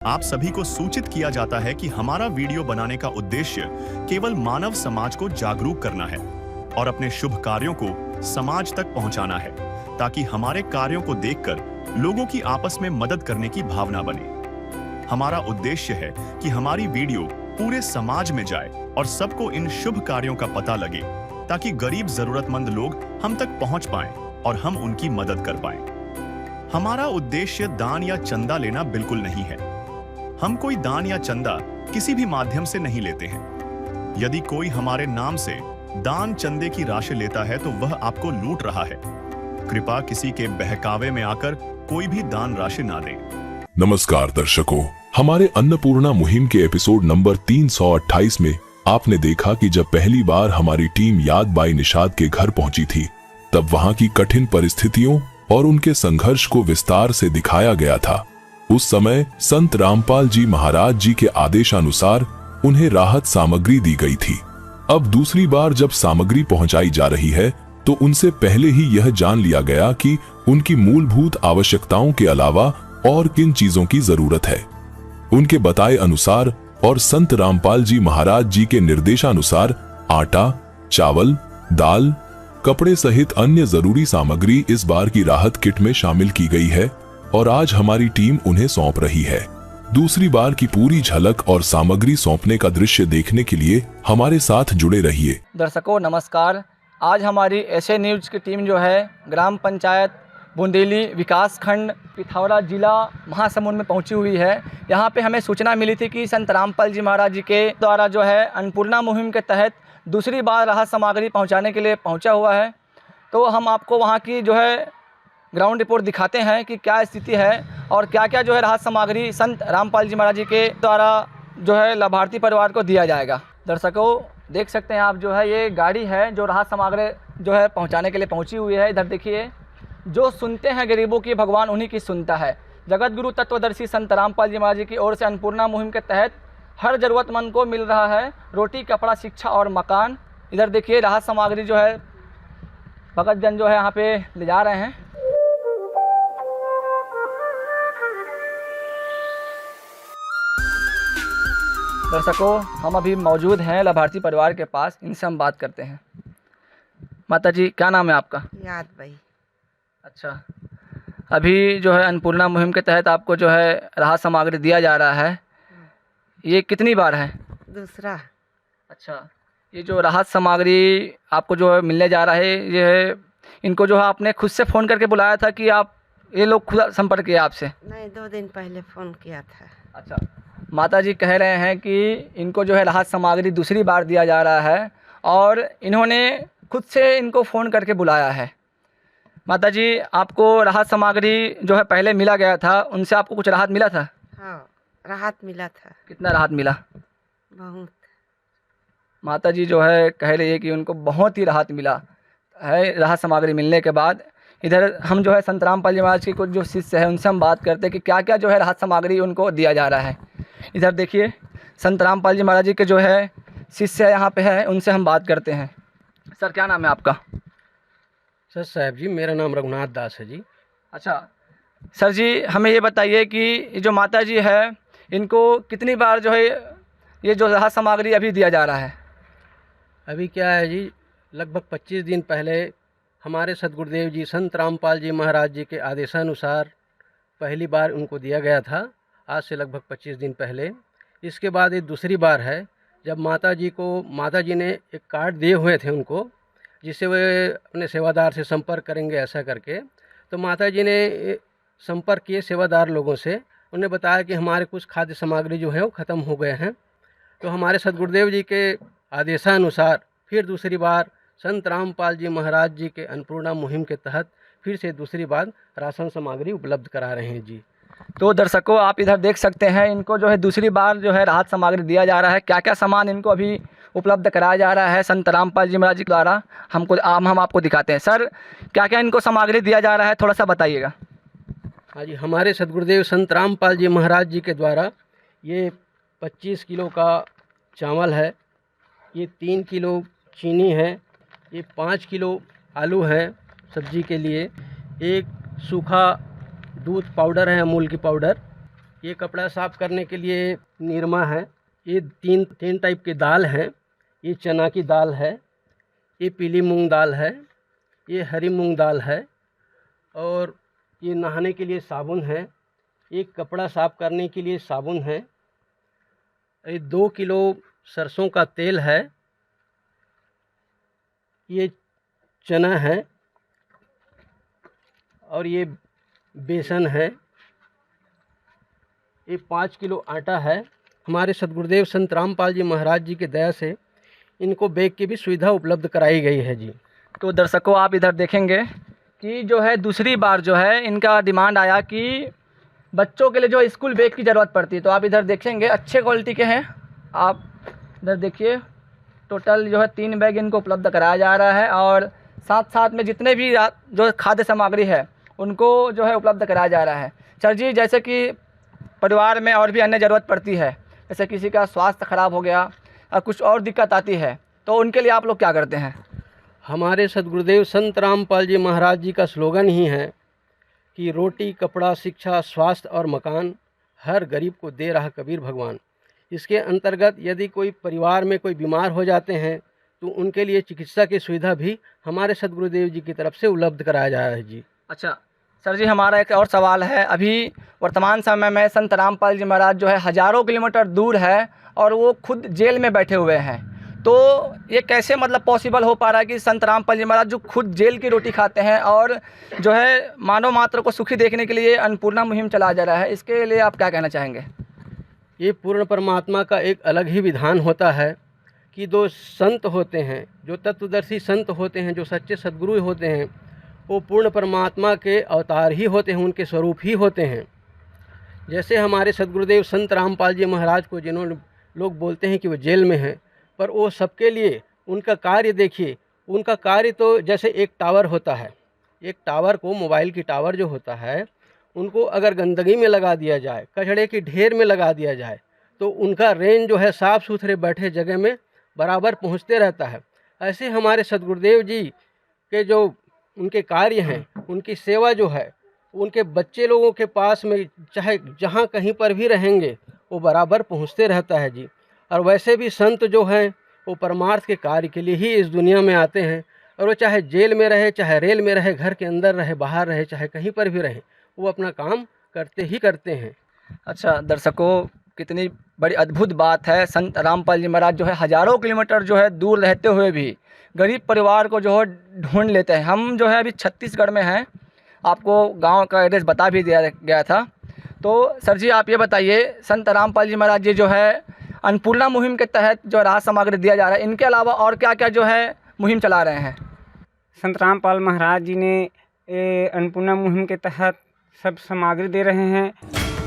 आप सभी को सूचित किया जाता है कि हमारा वीडियो बनाने का उद्देश्य केवल मानव समाज को जागरूक करना है और अपने शुभ कार्यों को समाज तक पहुंचाना है, ताकि हमारे कार्यों को देखकर लोगों की आपस में मदद करने की भावना बने। हमारा उद्देश्य है कि हमारी वीडियो पूरे समाज में जाए और सबको इन शुभ कार्यों का पता लगे, ताकि गरीब जरूरतमंद लोग हम तक पहुंच पाएं और हम उनकी मदद कर पाएं। हमारा उद्देश्य दान या चंदा लेना बिल्कुल नहीं है। हम कोई दान या चंदा किसी भी माध्यम से नहीं लेते हैं। यदि कोई हमारे नाम से दान चंदे की राशि लेता है तो वह आपको लूट रहा है। कृपया किसी के बहकावे में आकर कोई भी दान राशि ना दें। नमस्कार दर्शकों, हमारे अन्नपूर्णा मुहिम के एपिसोड नंबर 328 में आपने देखा कि जब पहली बार हमारी टीम याद बाई निषाद के घर पहुंची थी, तब वहां की कठिन परिस्थितियों और उनके संघर्ष को विस्तार से दिखाया गया था। उस समय संत रामपाल जी महाराज जी के आदेशानुसार उन्हें राहत सामग्री दी गई थी। अब दूसरी बार जब सामग्री पहुंचाई जा रही है तो उनसे पहले ही यह जान लिया गया कि उनकी मूलभूत आवश्यकताओं के अलावा और किन चीजों की जरूरत है। उनके बताए अनुसार और संत रामपाल जी महाराज जी के निर्देशानुसार आटा, चावल, दाल, कपड़े सहित अन्य जरूरी सामग्री इस बार की राहत किट में शामिल की गई है और आज हमारी टीम उन्हें सौंप रही है। दूसरी बार की पूरी झलक और सामग्री सौंपने का दृश्य देखने के लिए हमारे साथ जुड़े रहिए। दर्शकों नमस्कार। आज हमारी एसए न्यूज की टीम जो है ग्राम पंचायत बुंदेली विकास खंड पिथौरा जिला महासमुंद में पहुंची हुई है। यहाँ पे हमें सूचना मिली थी कि संत रामपाल जी महाराज जी के द्वारा जो है अन्नपूर्णा मुहिम के तहत दूसरी बार राहत सामग्री पहुँचाने के लिए पहुँचा हुआ है। तो हम आपको वहाँ की जो है ग्राउंड रिपोर्ट दिखाते हैं कि क्या स्थिति है और क्या क्या जो है राहत सामग्री संत रामपाल जी महाराज जी के द्वारा जो है लाभार्थी परिवार को दिया जाएगा। दर्शकों देख सकते हैं आप, जो है ये गाड़ी है जो राहत सामग्री जो है पहुंचाने के लिए पहुंची हुई है। इधर देखिए, जो सुनते हैं गरीबों की भगवान उन्हीं की सुनता है। जगत गुरु तत्वदर्शी संत रामपाल जी महाराज जी की ओर से अन्नपूर्णा मुहिम के तहत हर ज़रूरतमंद को मिल रहा है रोटी, कपड़ा, शिक्षा और मकान। इधर देखिए राहत सामग्री जो है भगतजन जो है यहाँ पे ले जा रहे हैं। दर्शकों हम अभी मौजूद हैं लाभार्थी परिवार के पास, इनसे हम बात करते हैं। माता जी क्या नाम है आपका? याद भाई। अच्छा, अभी जो है अन्नपूर्णा मुहिम के तहत आपको जो है राहत सामग्री दिया जा रहा है, ये कितनी बार है? दूसरा। अच्छा, ये जो राहत सामग्री आपको जो है मिलने जा रहा है, ये है इनको जो है आपने खुद से फ़ोन करके बुलाया था कि आप ये लोग खुद संपर्क किया आपसे? नहीं, 2 दिन पहले फ़ोन किया था। अच्छा, माता जी कह रहे हैं कि इनको जो है राहत सामग्री दूसरी बार दिया जा रहा है और इन्होंने खुद से इनको फ़ोन करके बुलाया है। माता जी आपको राहत सामग्री जो है पहले मिला गया था, उनसे आपको कुछ राहत मिला था? हाँ, राहत मिला था। कितना राहत मिला? बहुत। माता जी जो है कह रही है कि उनको बहुत ही राहत मिला है राहत सामग्री मिलने के बाद। इधर हम जो है संत रामपाल जी महाराज के कुछ जो शिष्य है उनसे हम बात करते हैं कि क्या क्या जो है राहत सामग्री उनको दिया जा रहा है। इधर देखिए संत रामपाल जी महाराज जी के जो है शिष्य यहाँ पे है, उनसे हम बात करते हैं। सर क्या नाम है आपका? सर साहब जी, मेरा नाम रघुनाथ दास है जी। अच्छा सर जी, हमें ये बताइए कि ये जो माता जी है इनको कितनी बार जो है ये जो राहत सामग्री अभी दिया जा रहा है? अभी क्या है जी, लगभग 25 दिन पहले हमारे सदगुरुदेव जी संत रामपाल जी महाराज जी के आदेशानुसार पहली बार उनको दिया गया था, आज से लगभग 25 दिन पहले। इसके बाद ये दूसरी बार है जब माता जी ने एक कार्ड दिए हुए थे उनको, जिससे वे अपने सेवादार से संपर्क करेंगे ऐसा करके। तो माता जी ने संपर्क किए सेवादार लोगों से, उन्हें बताया कि हमारे कुछ खाद्य सामग्री जो है वो ख़त्म हो गए हैं। तो हमारे सदगुरुदेव जी के आदेशानुसार फिर दूसरी बार संत रामपाल जी महाराज जी के अन्नपूर्णा मुहिम के तहत फिर से दूसरी बार राशन सामग्री उपलब्ध करा रहे हैं जी। तो दर्शकों आप इधर देख सकते हैं, इनको जो है दूसरी बार जो है राहत सामग्री दिया जा रहा है। क्या क्या सामान इनको अभी उपलब्ध कराया जा रहा है संत रामपाल जी महाराज जी द्वारा, हम आपको दिखाते हैं। सर क्या क्या इनको सामग्री दिया जा रहा है, थोड़ा सा बताइएगा। हाँ जी, हमारे सदगुरुदेव संत रामपाल जी महाराज जी के द्वारा ये 25 किलो का चावल है, ये 3 किलो चीनी है, ये 5 किलो आलू है सब्जी के लिए, एक सूखा दूध पाउडर है अमूल की पाउडर, ये कपड़ा साफ करने के लिए निरमा है, ये तीन टाइप की दाल हैं, ये चना की दाल है, ये पीली मूंग दाल है, ये हरी मूंग दाल है, और ये नहाने के लिए साबुन है, एक कपड़ा साफ करने के लिए साबुन है, ये 2 किलो सरसों का तेल है, ये चना है, और ये बेसन है, ये 5 किलो आटा है। हमारे सद्गुरुदेव संत रामपाल जी महाराज जी के दया से इनको बैग की भी सुविधा उपलब्ध कराई गई है जी। तो दर्शकों आप इधर देखेंगे कि जो है दूसरी बार जो है इनका डिमांड आया कि बच्चों के लिए जो स्कूल बैग की ज़रूरत पड़ती है, तो आप इधर देखेंगे अच्छे क्वालिटी के हैं। आप इधर देखिए टोटल जो है 3 बैग इनको उपलब्ध कराया जा रहा है, और साथ साथ में जितने भी जो खाद्य सामग्री है उनको जो है उपलब्ध कराया जा रहा है। सर जी, जैसे कि परिवार में और भी अन्य ज़रूरत पड़ती है, जैसे किसी का स्वास्थ्य ख़राब हो गया और कुछ और दिक्कत आती है, तो उनके लिए आप लोग क्या करते हैं? हमारे सद्गुरुदेव संत रामपाल जी महाराज जी का स्लोगन ही है कि रोटी, कपड़ा, शिक्षा, स्वास्थ्य और मकान हर गरीब को दे रहा कबीर भगवान। इसके अंतर्गत यदि कोई परिवार में कोई बीमार हो जाते हैं तो उनके लिए चिकित्सा की सुविधा भी हमारे सद्गुरुदेव जी की तरफ से उपलब्ध कराया जा रहा है जी। अच्छा सर जी, हमारा एक और सवाल है। अभी वर्तमान समय में संत रामपाल जी महाराज जो है हज़ारों किलोमीटर दूर है और वो खुद जेल में बैठे हुए हैं, तो ये कैसे मतलब पॉसिबल हो पा रहा है कि संत रामपाल जी महाराज जो खुद जेल की रोटी खाते हैं और जो है मानव मात्र को सुखी देखने के लिए अन्नपूर्णा मुहिम चलाया जा रहा है, इसके लिए आप क्या कहना चाहेंगे? ये पूर्ण परमात्मा का एक अलग ही विधान होता है कि जो संत होते हैं, जो तत्वदर्शी संत होते हैं, जो सच्चे सद्गुरु होते हैं, वो पूर्ण परमात्मा के अवतार ही होते हैं, उनके स्वरूप ही होते हैं। जैसे हमारे सद्गुरुदेव संत रामपाल जी महाराज को जिन्होंने लोग बोलते हैं कि वो जेल में हैं, पर वो सबके लिए उनका कार्य देखिए। उनका कार्य तो जैसे एक टावर होता है, एक टावर को, मोबाइल की टावर जो होता है, उनको अगर गंदगी में लगा दिया जाए, कचड़े की ढेर में लगा दिया जाए, तो उनका रेंज जो है साफ़ सुथरे बैठे जगह में बराबर पहुंचते रहता है। ऐसे हमारे सद्गुरुदेव जी के जो उनके कार्य हैं, उनकी सेवा जो है, उनके बच्चे लोगों के पास में चाहे जहाँ कहीं पर भी रहेंगे वो बराबर पहुंचते रहता है जी। और वैसे भी संत जो हैं वो परमार्थ के कार्य के लिए ही इस दुनिया में आते हैं, और वो चाहे जेल में रहे, चाहे रेल में रहे, घर के अंदर रहे, बाहर रहे, चाहे कहीं पर भी रहे, वो अपना काम करते ही करते हैं। अच्छा दर्शकों, कितनी बड़ी अद्भुत बात है। संत रामपाल जी महाराज जो है हज़ारों किलोमीटर जो है दूर रहते हुए भी गरीब परिवार को जो है ढूंढ लेते हैं। हम जो है अभी छत्तीसगढ़ में हैं, आपको गांव का एड्रेस बता भी दिया गया था। तो सर जी आप ये बताइए, संत रामपाल जी महाराज जी जो है अन्नपूर्णा मुहिम के तहत जो राहत सामग्री दिया जा रहा है, इनके अलावा और क्या क्या जो है मुहिम चला रहे हैं? संत रामपाल महाराज जी ने अन्नपूर्णा मुहिम के तहत सब सामग्री दे रहे हैं।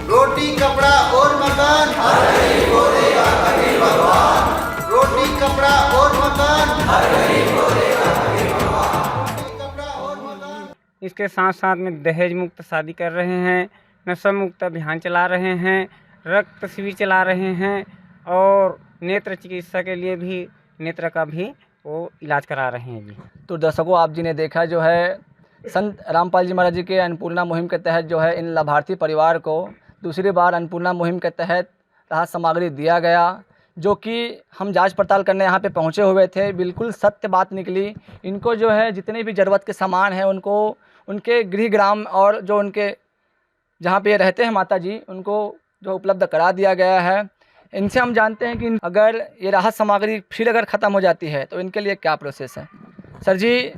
रोटी, कपड़ा और मकान हर गरीब को देगा कबीर भगवान। रोटी, कपड़ा और मकान हर गरीब को देगा कबीर भगवान। रोटी, कपड़ा और मकान। इसके साथ साथ में दहेज मुक्त शादी कर रहे हैं, नशा मुक्त अभियान चला रहे हैं, रक्त शिविर चला रहे हैं, और नेत्र चिकित्सा के लिए भी नेत्र का भी वो इलाज करा रहे हैं जी। तो दर्शकों, आप जी ने देखा जो है संत रामपाल जी महाराज जी के अन्नपूर्णा मुहिम के तहत जो है इन लाभार्थी परिवार को दूसरी बार अन्नपूर्णा मुहिम के तहत राहत सामग्री दिया गया, जो कि हम जांच पड़ताल करने यहाँ पे पहुँचे हुए थे। बिल्कुल सत्य बात निकली। इनको जो है जितने भी ज़रूरत के सामान हैं उनको उनके गृह ग्राम और जो उनके जहाँ पे रहते हैं माता जी, उनको जो उपलब्ध करा दिया गया है। इनसे हम जानते हैं कि अगर ये राहत सामग्री फिर अगर ख़त्म हो जाती है तो इनके लिए क्या प्रोसेस है। सर जी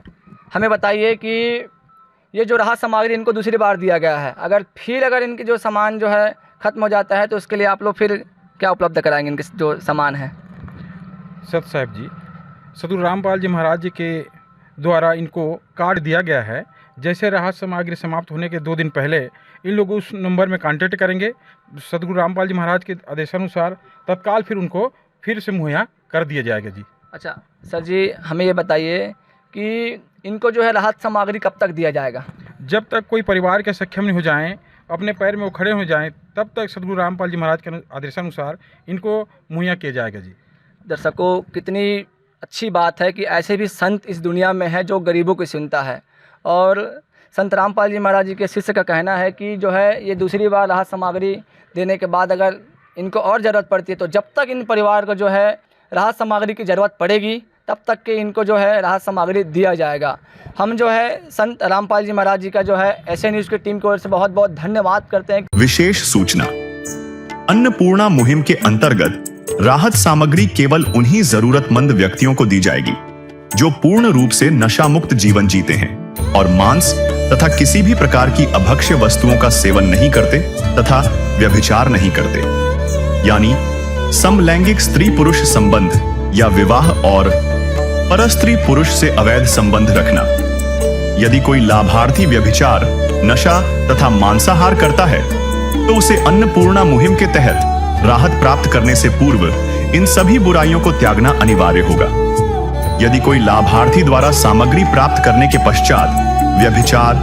हमें बताइए कि ये जो राहत सामग्री इनको दूसरी बार दिया गया है, अगर इनके जो सामान जो है ख़त्म हो जाता है तो उसके लिए आप लोग फिर क्या उपलब्ध कराएंगे? इनके जो सामान है। सत साहब जी, सद्गुरु रामपाल जी महाराज जी के द्वारा इनको कार्ड दिया गया है। जैसे राहत सामग्री समाप्त होने के 2 दिन पहले इन लोग उस नंबर में कांटेक्ट करेंगे, सद्गुरु रामपाल जी महाराज के आदेशानुसार तत्काल फिर उनको फिर से मुहैया कर दिया जाएगा जी। अच्छा सर जी, हमें ये बताइए कि इनको जो है राहत सामग्री कब तक दिया जाएगा? जब तक कोई परिवार के सक्षम नहीं हो जाएं, अपने पैर में वो खड़े हो जाएं, तब तक सद्गुरु रामपाल जी महाराज के आदेशानुसार इनको मुहैया किया जाएगा जी। दर्शकों, कितनी अच्छी बात है कि ऐसे भी संत इस दुनिया में है जो गरीबों की सुनता है। और संत रामपाल जी महाराज जी के शिष्य का कहना है कि जो है ये दूसरी बार राहत सामग्री देने के बाद अगर इनको और ज़रूरत पड़ती है तो जब तक इन परिवार को जो है राहत सामग्री की ज़रूरत पड़ेगी तब तक के इनको जो है राहत सामग्री दिया जाएगा। हम जो है संत रामपाल जी महाराज जी का जो है एसए न्यूज़ की टीम की ओर से बहुत बहुत धन्यवाद करते हैं। विशेष सूचना, अन्नपूर्णा मुहिम के अंतर्गत राहत सामग्री केवल उन्हीं जरूरतमंद व्यक्तियों को दी जाएगी जो पूर्ण रूप से नशा मुक्त जीवन जीते हैं और मांस तथा किसी भी प्रकार की अभक्ष्य वस्तुओं का सेवन नहीं करते तथा व्यभिचार नहीं करते, यानी समलैंगिक स्त्री पुरुष संबंध या विवाह और परस्त्री पुरुष से अवैध संबंध रखना। यदि कोई लाभार्थी व्यभिचार, नशा तथा मांसाहार करता है तो उसे अन्नपूर्णा मुहिम के तहत राहत प्राप्त करने से पूर्व इन सभी बुराइयों को त्यागना अनिवार्य होगा। यदि कोई लाभार्थी द्वारा सामग्री प्राप्त करने के पश्चात व्यभिचार,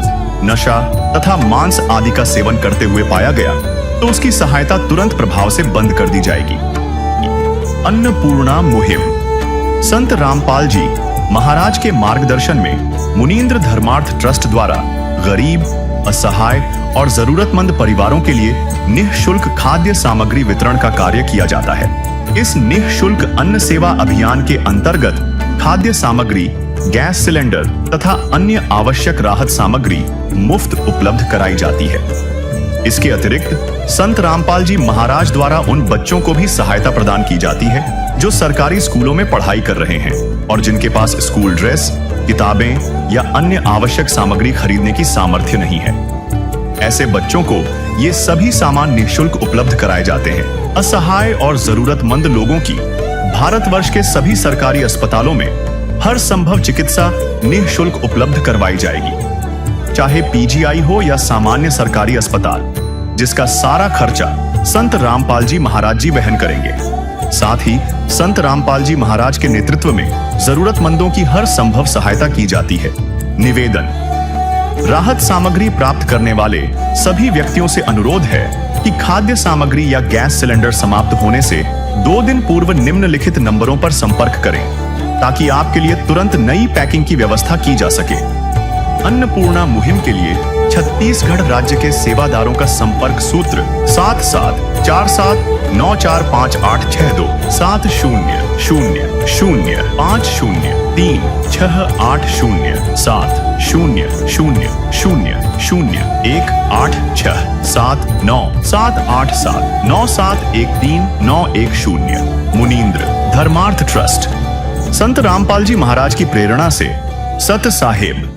नशा तथा मांस आदि का सेवन करते हुए पाया गया तो उसकी सहायता तुरंत प्रभाव से बंद कर दी जाएगी। अन्नपूर्णा मुहिम संत रामपाल जी महाराज के मार्गदर्शन में मुनींद्र धर्मार्थ ट्रस्ट द्वारा गरीब, असहाय और जरूरतमंद परिवारों के लिए निःशुल्क खाद्य सामग्री वितरण का कार्य किया जाता है। इस निःशुल्क अन्न सेवा अभियान के अंतर्गत खाद्य सामग्री, गैस सिलेंडर तथा अन्य आवश्यक राहत सामग्री मुफ्त उपलब्ध कराई जाती है। इसके अतिरिक्त संत रामपाल जी महाराज द्वारा उन बच्चों को भी सहायता प्रदान की जाती है जो सरकारी स्कूलों में पढ़ाई कर रहे हैं और जिनके पास स्कूल ड्रेस, किताबें या अन्य आवश्यक सामग्री खरीदने की सामर्थ्य नहीं है। ऐसे बच्चों को ये सभी सामान निःशुल्क उपलब्ध कराए जाते हैं। असहाय और जरूरतमंद लोगों की भारतवर्ष के सभी सरकारी अस्पतालों में हर संभव चिकित्सा निःशुल्क उपलब्ध करवाई जाएगी, चाहे पीजीआई हो या सामान्य सरकारी अस्पताल, जिसका सारा खर्चा संत रामपाल जी महाराज जी वहन करेंगे। साथ ही संत रामपाल जी महाराज के नेतृत्व में जरूरतमंदों की हर संभव सहायता की जाती है। निवेदन, राहत सामग्री प्राप्त करने वाले सभी व्यक्तियों से अनुरोध है कि खाद्य सामग्री या गैस सिलेंडर समाप्त होने से 2 दिन पूर्व निम्नलिखित नंबरों पर संपर्क करें ताकि आपके लिए तुरंत नई पैकिंग की व्यवस्था की जा सके। अन्नपूर्णा मुहिम के लिए छत्तीसगढ़ राज्य के सेवादारों का संपर्क सूत्र 7747945862 700813 मुनींद्र धर्मार्थ ट्रस्ट। संत रामपाल जी महाराज की प्रेरणा से सत साहेब